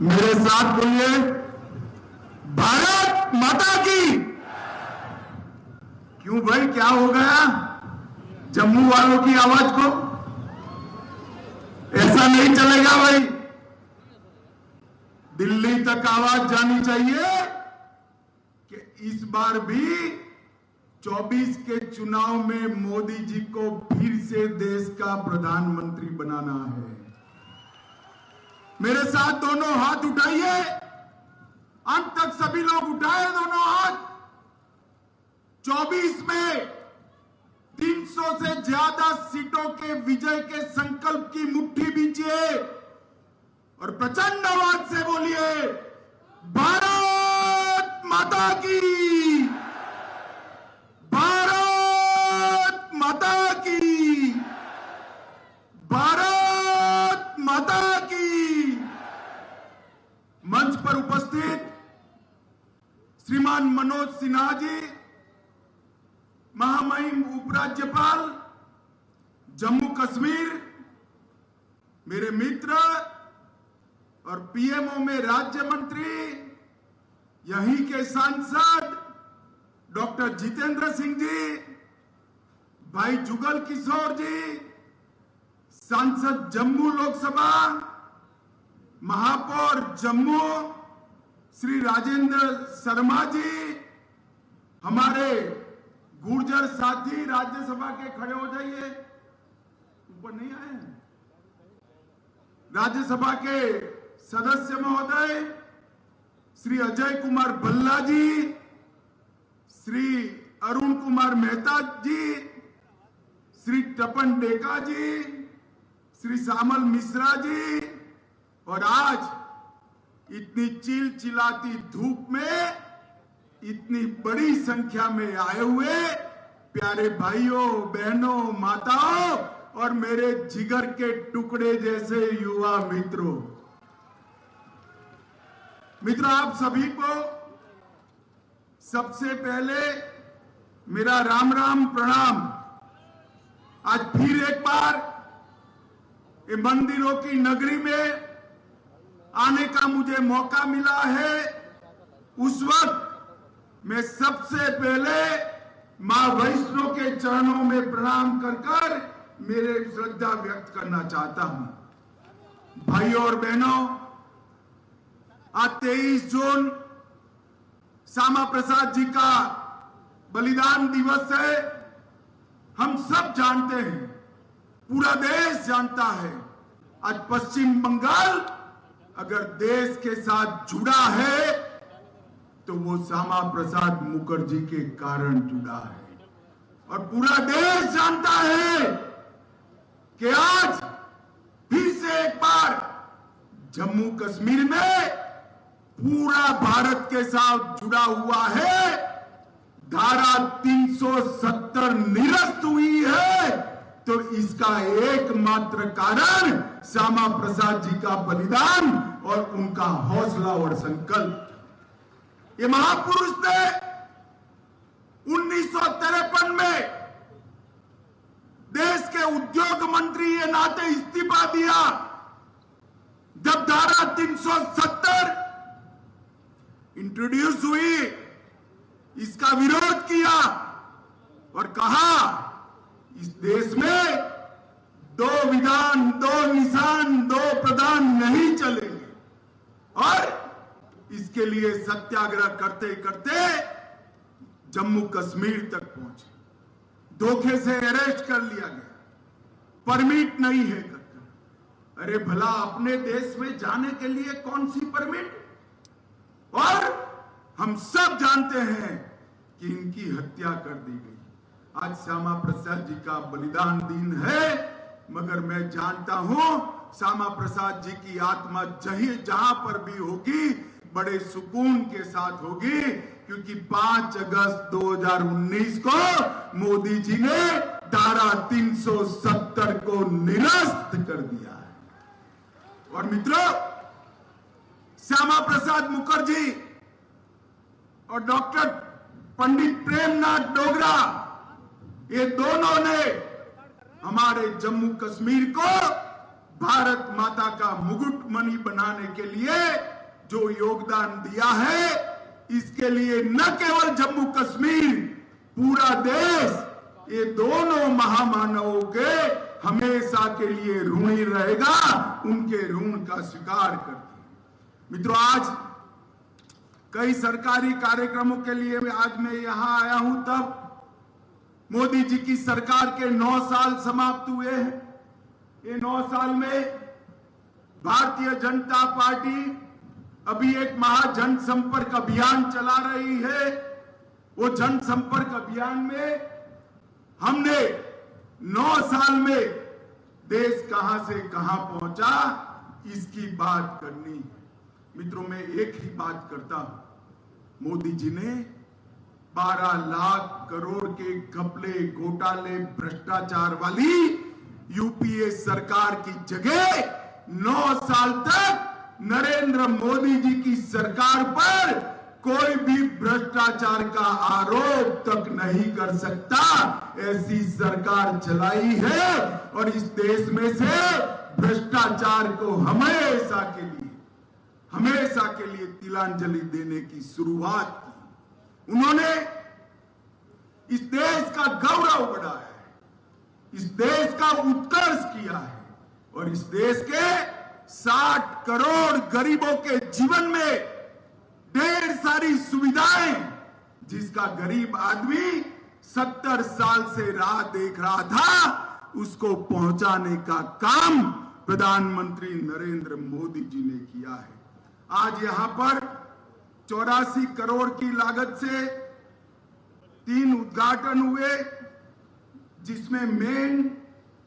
मेरे साथ बोलिए, भारत माता की। क्यों भाई, क्या हो गया जम्मू वालों की आवाज को? ऐसा नहीं चलेगा भाई। दिल्ली तक आवाज जानी चाहिए कि इस बार भी 24 के चुनाव में मोदी जी को फिर से देश का प्रधानमंत्री बनाना है। मेरे साथ दोनों हाथ उठाइए, अंत तक सभी लोग उठाए दोनों हाथ। 24 में 300 से ज्यादा सीटों के विजय के संकल्प की मुट्ठी बींचिए और प्रचंड आवाज से बोलिए, भारत माता की, भारत माता की, भारत माता की। मंच पर उपस्थित श्रीमान मनोज सिन्हा जी, महामहिम उपराज्यपाल जम्मू कश्मीर, मेरे मित्र और पीएमओ में राज्य मंत्री, यहीं के सांसद डॉक्टर जितेंद्र सिंह जी, भाई जुगल किशोर जी, सांसद जम्मू लोकसभा, महापौर जम्मू श्री राजेंद्र शर्मा जी, हमारे गुर्जर साथी राज्यसभा के खड़े हो जाइए, ऊपर नहीं आए हैं, राज्यसभा के सदस्य महोदय श्री अजय कुमार भल्ला जी, श्री अरुण कुमार मेहता जी, श्री तपन डेका जी, श्री श्यामल मिश्रा जी, और आज इतनी चिलचिलाती धूप में इतनी बड़ी संख्या में आए हुए प्यारे भाइयों बहनों माताओं और मेरे जिगर के टुकड़े जैसे युवा मित्रों, आप सभी को सबसे पहले मेरा राम राम प्रणाम। आज फिर एक बार ये मंदिरों की नगरी में आने का मुझे मौका मिला है। उस वक्त मैं सबसे पहले मां वैष्णो के चरणों में प्रणाम कर मेरे श्रद्धा व्यक्त करना चाहता हूं। भाइयों और बहनों, आज 23 जून श्यामा प्रसाद जी का बलिदान दिवस है। हम सब जानते हैं, पूरा देश जानता है, आज पश्चिम बंगाल अगर देश के साथ जुड़ा है तो वो श्यामा प्रसाद मुखर्जी के कारण जुड़ा है। और पूरा देश जानता है कि आज फिर से एक बार जम्मू कश्मीर में पूरा भारत के साथ जुड़ा हुआ है। धारा 370 निरस्त हुई है तो इसका एकमात्र कारण श्यामा प्रसाद जी का बलिदान और उनका हौसला और संकल्प। ये महापुरुष ने 1953 में देश के उद्योग मंत्री के नाते इस्तीफा दिया। जब धारा 370 इंट्रोड्यूस हुई, इसका विरोध किया और कहा इस देश में दो विधान, दो निशान, दो प्रधान नहीं चलेंगे। और इसके लिए सत्याग्रह करते करते जम्मू कश्मीर तक पहुंचे। धोखे से अरेस्ट कर लिया गया, परमिट नहीं है करके। अरे भला, अपने देश में जाने के लिए कौन सी परमिट? और हम सब जानते हैं कि इनकी हत्या कर दी गई। आज श्यामा प्रसाद जी का बलिदान दिन है, मगर मैं जानता हूं श्यामा प्रसाद जी की आत्मा जहां पर भी होगी बड़े सुकून के साथ होगी, क्योंकि 5 अगस्त 2019 को मोदी जी ने धारा 370 को निरस्त कर दिया है। और मित्रों, श्यामा प्रसाद मुखर्जी और डॉक्टर पंडित प्रेमनाथ डोगरा, ये दोनों ने हमारे जम्मू कश्मीर को भारत माता का मुकुटमणि बनाने के लिए जो योगदान दिया है, इसके लिए न केवल जम्मू कश्मीर, पूरा देश ये दोनों महामानवों के हमेशा के लिए ऋणी रहेगा, उनके ऋण का स्वीकार करते हैं। मित्रों, आज कई सरकारी कार्यक्रमों के लिए आज मैं यहां आया हूं, तब मोदी जी की सरकार के 9 साल समाप्त हुए हैं। ये 9 साल में भारतीय जनता पार्टी अभी एक महाजन संपर्क अभियान चला रही है। वो जन संपर्क अभियान में हमने 9 साल में देश कहां से कहां पहुंचा, इसकी बात करनी है। मित्रों, मैं एक ही बात करता हूं, मोदी जी ने 12 लाख करोड़ के घपले, घोटाले, भ्रष्टाचार वाली यूपीए सरकार की जगह 9 साल तक नरेंद्र मोदी जी की सरकार पर कोई भी भ्रष्टाचार का आरोप तक नहीं कर सकता, ऐसी सरकार चलाई है। और इस देश में से भ्रष्टाचार को हमेशा के लिए तिलांजलि देने की शुरुआत की। उन्होंने इस देश का गौरव बढ़ाया है, इस देश का उत्कर्ष किया है और इस देश के 60 करोड़ गरीबों के जीवन में ढेर सारी सुविधाएं, जिसका गरीब आदमी 70 साल से राह देख रहा था, उसको पहुंचाने का काम प्रधानमंत्री नरेंद्र मोदी जी ने किया है। आज यहां पर 84 करोड़ की लागत से 3 उद्घाटन हुए, जिसमें मेन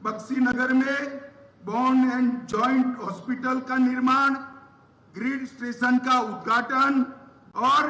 बक्सीनगर में बोन एंड जॉइंट हॉस्पिटल का निर्माण, ग्रिड स्टेशन का उद्घाटन और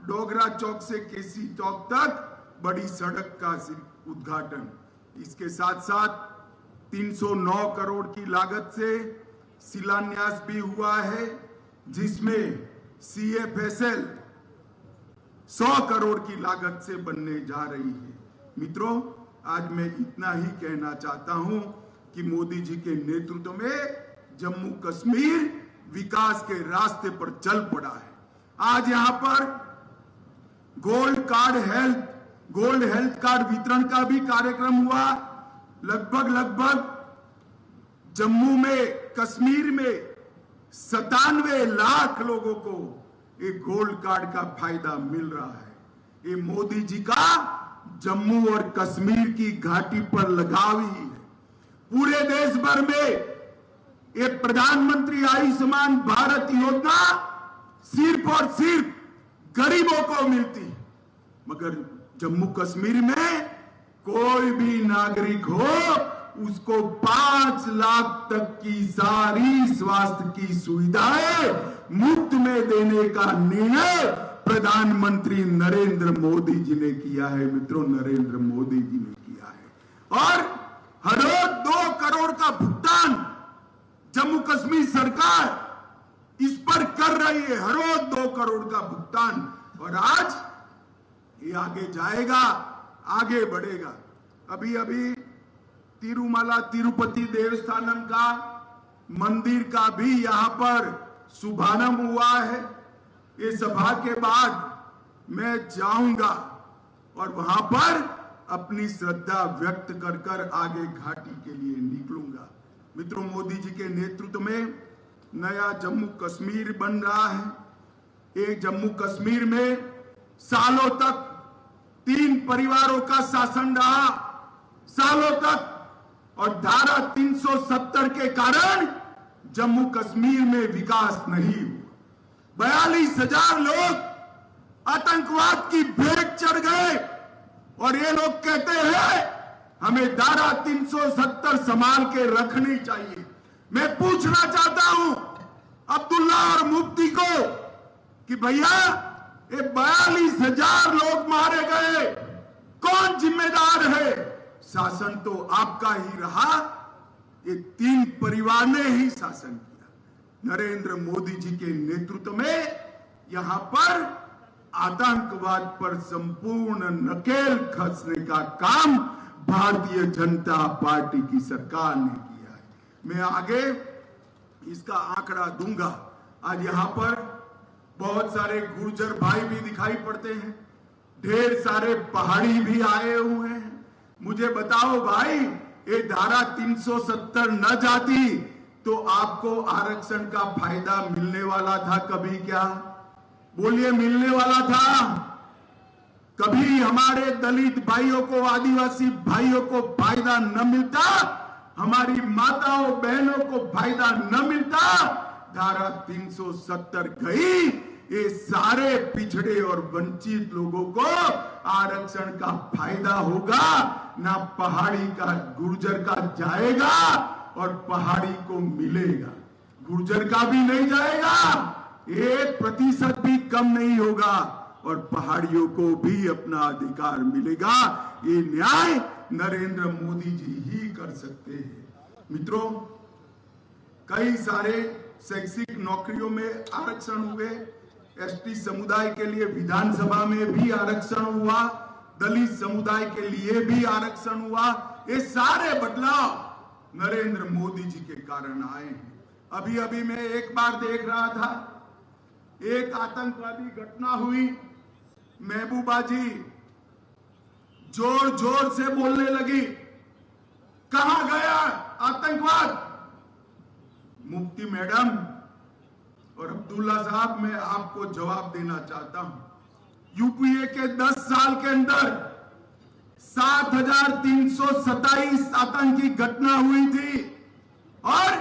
डोगरा चौक से केसी चौक तक बड़ी सड़क का उद्घाटन। इसके साथ साथ 309 करोड़ की लागत से शिलान्यास भी हुआ है, जिसमें CFSL 100 करोड़ की लागत से बनने जा रही है। मित्रों, आज मैं इतना ही कहना चाहता हूं कि मोदी जी के नेतृत्व में जम्मू कश्मीर विकास के रास्ते पर चल पड़ा है। आज यहां पर गोल्ड हेल्थ कार्ड वितरण का भी कार्यक्रम हुआ। लगभग जम्मू में, कश्मीर में 97 लाख लोगों को एक गोल्ड कार्ड का फायदा मिल रहा है। ये मोदी जी का जम्मू और कश्मीर की घाटी पर लगाव ही है। पूरे देश भर में ये प्रधानमंत्री आयुष्मान भारत योजना सिर्फ और सिर्फ गरीबों को मिलती है, मगर जम्मू कश्मीर में कोई भी नागरिक हो, उसको 5 लाख तक की सारी स्वास्थ्य की सुविधाएं मुफ्त में देने का निर्णय प्रधानमंत्री नरेंद्र मोदी जी ने किया है। मित्रों, नरेंद्र मोदी जी ने किया है। और हर रोज 2 करोड़ का भुगतान जम्मू कश्मीर सरकार इस पर कर रही है, हर रोज 2 करोड़ का भुगतान। और आज ये आगे जाएगा, आगे बढ़ेगा। अभी तिरुमला तिरुपति देवस्थानम का मंदिर का भी यहां पर शुभारंभ हुआ है। ये सभा के बाद मैं जाऊंगा और वहां पर अपनी श्रद्धा व्यक्त कर आगे घाटी के लिए निकलूंगा। मित्रों, मोदी जी के नेतृत्व में नया जम्मू कश्मीर बन रहा है। एक जम्मू कश्मीर में सालों तक 3 परिवारों का शासन रहा, सालों तक, और धारा 370 के कारण जम्मू कश्मीर में विकास नहीं हुआ। 42,000 लोग आतंकवाद की भेंट चढ़ गए और ये लोग कहते हैं हमें धारा 370 संभाल के रखनी चाहिए। मैं पूछना चाहता हूं अब्दुल्ला और मुफ्ती को कि भैया, ये 42,000 लोग मारे गए, कौन जिम्मेदार है? शासन तो आपका ही रहा, ये 3 परिवार ने ही शासन किया। नरेंद्र मोदी जी के नेतृत्व में यहां पर आतंकवाद पर संपूर्ण नकेल कसने का काम भारतीय जनता पार्टी की सरकार ने किया है। मैं आगे इसका आंकड़ा दूंगा। आज यहाँ पर बहुत सारे गुर्जर भाई भी दिखाई पड़ते हैं, ढेर सारे पहाड़ी भी आए हुए हैं। मुझे बताओ भाई, ये धारा 370 न जाती तो आपको आरक्षण का फायदा मिलने वाला था कभी? क्या बोलिए, मिलने वाला था? कभी हमारे दलित भाइयों को, आदिवासी भाइयों को फायदा न मिलता? हमारी माताओं बहनों को फायदा न मिलता? धारा 370 गई, ये सारे पिछड़े और वंचित लोगों को आरक्षण का फायदा होगा ना, पहाड़ी का गुर्जर का जाएगा और पहाड़ी को मिलेगा। गुर्जर का भी नहीं जाएगा, 1% भी कम नहीं होगा और पहाड़ियों को भी अपना अधिकार मिलेगा। ये न्याय नरेंद्र मोदी जी ही कर सकते हैं। मित्रों, कई सारे शैक्षिक नौकरियों में आरक्षण हुए, एसटी समुदाय के लिए विधानसभा में भी आरक्षण हुआ, दलित समुदाय के लिए भी आरक्षण हुआ। ये सारे बदलाव नरेंद्र मोदी जी के कारण आए हैं। अभी अभी मैं एक बार देख रहा था, एक आतंकवादी घटना हुई, महबूबा जी जोर जोर से बोलने लगी, कहां गया आतंकवाद? मुफ्ती मैडम और अब्दुल्ला साहब, मैं आपको जवाब देना चाहता हूं। यूपीए के 10 साल के अंदर 7,327 आतंकी घटना हुई थी और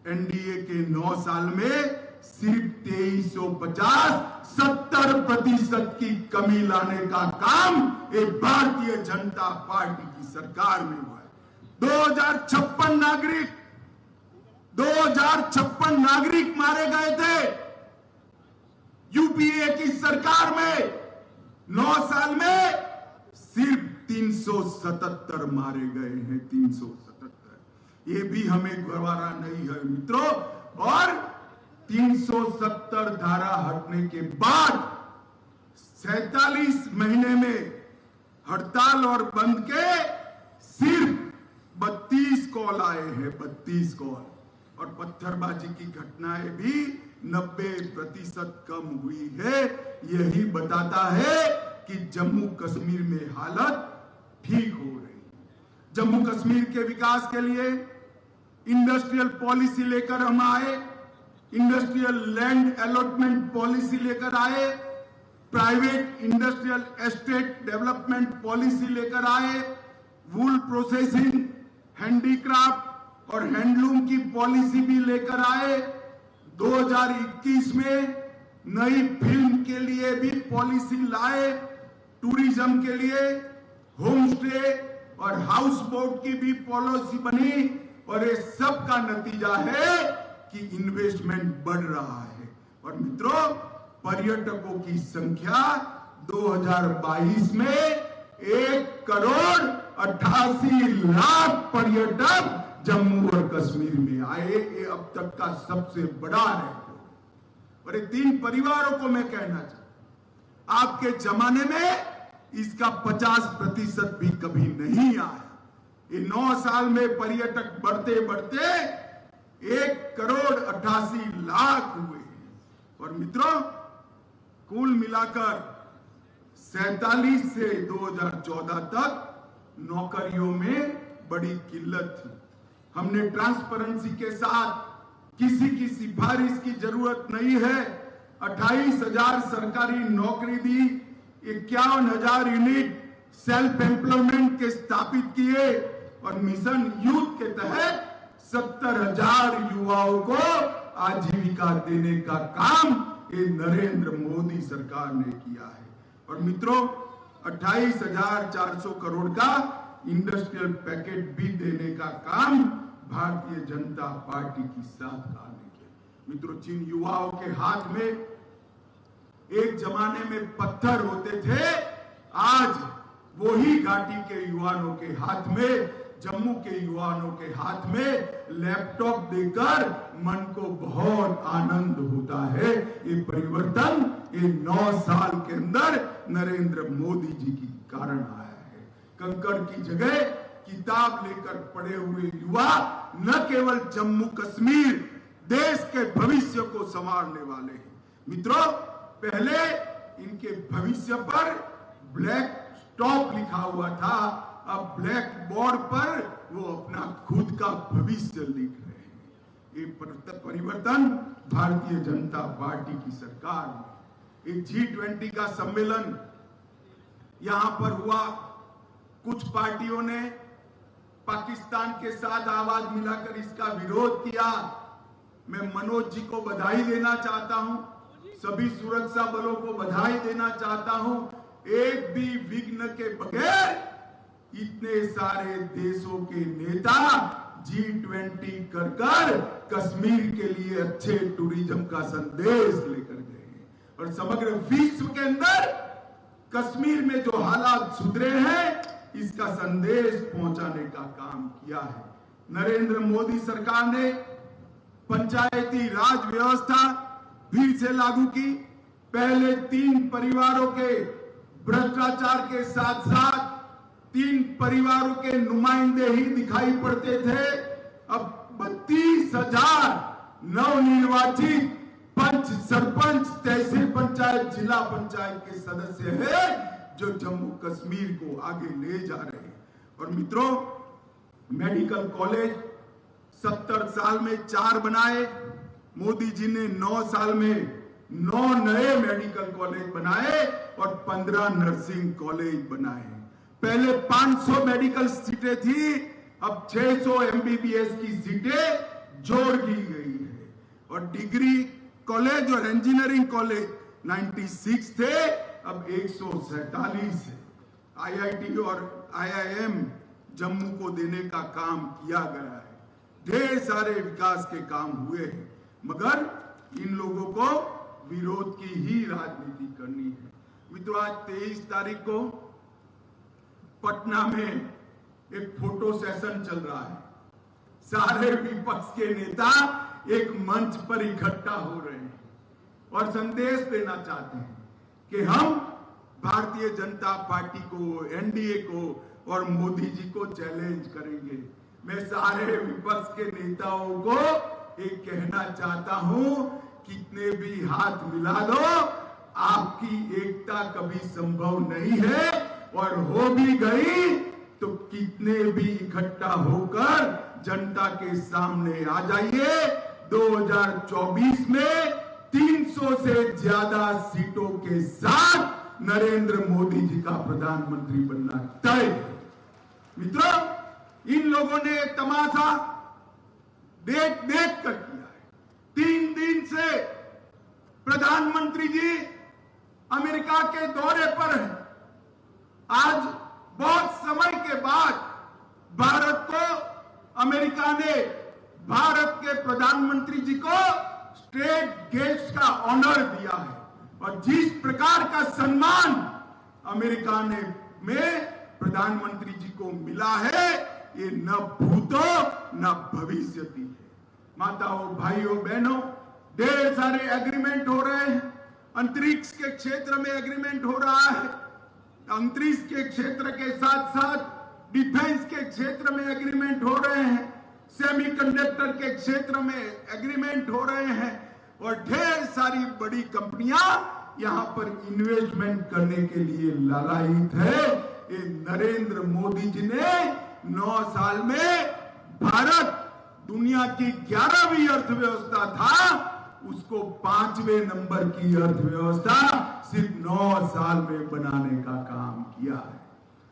एनडीए के 9 साल में सिर्फ 2350, 70% की कमी लाने का काम एक भारतीय जनता पार्टी की सरकार में हुआ है। 2056 नागरिक मारे गए थे यूपीए की सरकार में। 9 साल में सिर्फ 377 मारे गए हैं, 377। ये भी हमें गवारा नहीं है मित्रों। और 370 धारा हटने के बाद 47 महीने में हड़ताल और बंद के सिर्फ 32 कॉल आए हैं, 32 कॉल। और पत्थरबाजी की घटनाएं भी 90% कम हुई है। यही बताता है कि जम्मू कश्मीर में हालत ठीक हो रही है। जम्मू कश्मीर के विकास के लिए इंडस्ट्रियल पॉलिसी लेकर हम आए, इंडस्ट्रियल लैंड अलॉटमेंट पॉलिसी लेकर आए, private industrial estate development policy लेकर आए, वूल प्रोसेसिंग, हैंडीक्राफ्ट और हैंडलूम की पॉलिसी भी लेकर आए। 2021 में नई फिल्म के लिए भी पॉलिसी लाए, टूरिज्म के लिए होम स्टे और हाउस बोट की भी पॉलिसी बनी। और ये सब का नतीजा है कि इन्वेस्टमेंट बढ़ रहा है। और मित्रों, पर्यटकों की संख्या 2022 में 1,88,00,000 पर्यटक जम्मू और कश्मीर में आए। ये अब तक का सबसे बड़ा रिकॉर्ड। और ये 3 परिवारों को मैं कहना चाहता हूं, आपके जमाने में इसका 50% भी कभी नहीं आया। ये 9 साल में पर्यटक बढ़ते बढ़ते 1,88,00,000 हुए। और मित्रों, कुल मिलाकर 47 से 2014 तक नौकरियों में बड़ी किल्लत थी। हमने ट्रांसपेरेंसी के साथ, किसी की सिफारिश की जरूरत नहीं है, 28,000 सरकारी नौकरी दी, 51,000 यूनिट सेल्फ एम्प्लॉयमेंट के स्थापित किए और मिशन यूथ के तहत 70,000 युवाओं को आजीविका देने का काम ये नरेंद्र मोदी सरकार ने किया है। और मित्रों, 28,400 करोड़ का इंडस्ट्रियल पैकेज भी देने का काम भारतीय जनता पार्टी की सरकार ने किया। मित्रों, जिन युवाओं के हाथ में एक जमाने में पत्थर होते थे, आज वही घाटी के युवाओं के हाथ में, जम्मू के युवाओं के हाथ में लैपटॉप देकर मन को बहुत आनंद होता है। ये परिवर्तन ये 9 साल के अंदर नरेंद्र मोदी जी के कारण आया है। कंकड़ की जगह किताब लेकर पढ़े हुए युवा न केवल जम्मू कश्मीर, देश के भविष्य को संवारने वाले हैं। मित्रों, पहले इनके भविष्य पर ब्लैक स्टॉप लिखा हुआ था, अब ब्लैक बोर्ड पर वो अपना खुद का भविष्य लिख रहे हैं। ये परिवर्तन भारतीय जनता पार्टी की सरकार में। एक G20 का सम्मेलन यहां पर हुआ, कुछ पार्टियों ने पाकिस्तान के साथ आवाज मिलाकर इसका विरोध किया। मैं मनोज जी को बधाई देना चाहता हूं, सभी सुरक्षा बलों को बधाई देना चाहता हूं। एक भी विघ्न के बगैर इतने सारे देशों के नेता G20 कर कश्मीर के लिए अच्छे टूरिज्म का संदेश लेकर गए और समग्र विश्व के अंदर कश्मीर में जो हालात सुधरे हैं इसका संदेश पहुंचाने का काम किया है। नरेंद्र मोदी सरकार ने पंचायती राज व्यवस्था फिर से लागू की। पहले 3 परिवारों के भ्रष्टाचार के साथ साथ 3 परिवारों के नुमाइंदे ही दिखाई पड़ते थे। अब 32,000 नवनिर्वाचित पंच, सरपंच, तहसील पंचायत, जिला पंचायत के सदस्य हैं जो जम्मू कश्मीर को आगे ले जा रहे हैं। और मित्रों, मेडिकल कॉलेज 70 साल में 4 बनाए, मोदी जी ने 9 साल में 9 नए मेडिकल कॉलेज बनाए और 15 नर्सिंग कॉलेज बनाए। पहले 500 मेडिकल सीटें थी, अब 600 MBBS की सीटें जोड़ दी गई है। और डिग्री कॉलेज और इंजीनियरिंग कॉलेज 96 थे, अब 147 है। IIT और IIM जम्मू को देने का काम किया गया है। ढेर सारे विकास के काम हुए हैं, मगर इन लोगों को विरोध की ही राजनीति करनी है। मित्रों, आज 23 तारीख को पटना में एक फोटो सेशन चल रहा है। सारे विपक्ष के नेता एक मंच पर इकट्ठा हो रहे हैं और संदेश देना चाहते हैं कि हम भारतीय जनता पार्टी को, NDA को और मोदी जी को चैलेंज करेंगे। मैं सारे विपक्ष के नेताओं को एक कहना चाहता हूं, कितने भी हाथ मिला दो, आपकी एकता कभी संभव नहीं है, और हो भी गई तो कितने भी इकट्ठा होकर जनता के सामने आ जाइए। 2024 में 300 से ज्यादा सीटों के साथ नरेंद्र मोदी जी का प्रधानमंत्री बनना तय। मित्रों, इन लोगों ने तमाशा देख कर किया है। 3 दिन से प्रधानमंत्री जी अमेरिका के दौरे पर हैं। आज बहुत समय के बाद भारत को, अमेरिका ने भारत के प्रधानमंत्री जी को स्टेट गेस्ट का ऑनर दिया है। और जिस प्रकार का सम्मान अमेरिका में प्रधानमंत्री जी को मिला है, ये न भूतो न भविष्यति है। माताओं, भाइयों, बहनों, ढेर सारे एग्रीमेंट हो रहे हैं। अंतरिक्ष के क्षेत्र में एग्रीमेंट हो रहा है, अंतरिक्ष के क्षेत्र के साथ साथ डिफेंस के क्षेत्र में एग्रीमेंट हो रहे हैं, सेमीकंडक्टर के क्षेत्र में एग्रीमेंट हो रहे हैं, और ढेर सारी बड़ी कंपनियां यहां पर इन्वेस्टमेंट करने के लिए लालायित है। ये नरेंद्र मोदी जी ने 9 साल में भारत दुनिया की 11वीं अर्थव्यवस्था था, उसको 5वें नंबर की अर्थव्यवस्था सिर्फ 9 साल में बनाने का काम किया है।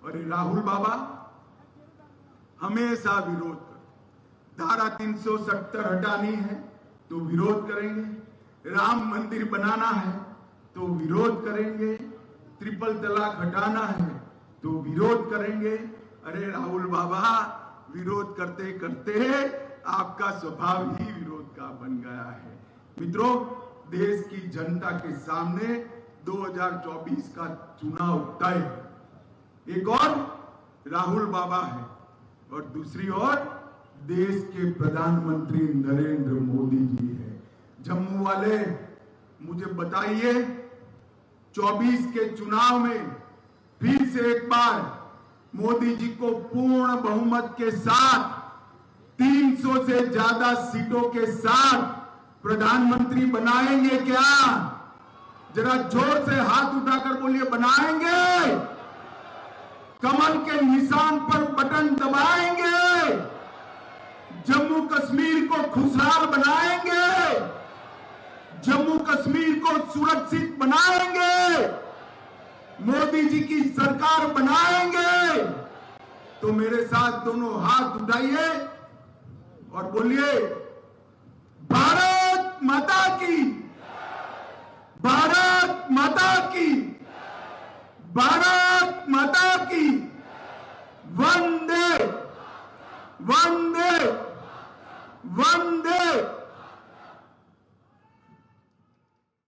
और राहुल बाबा हमेशा विरोध करते। धारा 370 हटानी है तो विरोध करेंगे, राम मंदिर बनाना है तो विरोध करेंगे, ट्रिपल तलाक हटाना है तो विरोध करेंगे। अरे राहुल बाबा, विरोध करते करते आपका स्वभाव ही विरोध का बन गया है। मित्रों, देश की जनता के सामने 2024 का चुनाव तय है। एक और राहुल बाबा है और दूसरी ओर देश के प्रधानमंत्री नरेंद्र मोदी जी है। जम्मू वाले मुझे बताइए, 24 के चुनाव में फिर से एक बार मोदी जी को पूर्ण बहुमत के साथ 300 से ज्यादा सीटों के साथ प्रधानमंत्री बनाएंगे क्या? जरा जोर से हाथ उठाकर बोलिए, बनाएंगे? कमल के निशान पर बटन दबाएंगे? जम्मू कश्मीर को खुशहाल बनाएंगे? जम्मू कश्मीर को सुरक्षित बनाएंगे? मोदी जी की सरकार बनाएंगे? तो मेरे साथ दोनों हाथ उठाइए और बोलिए, भारत माता की, भारत माता की, भारत माता की, वंदे वंदे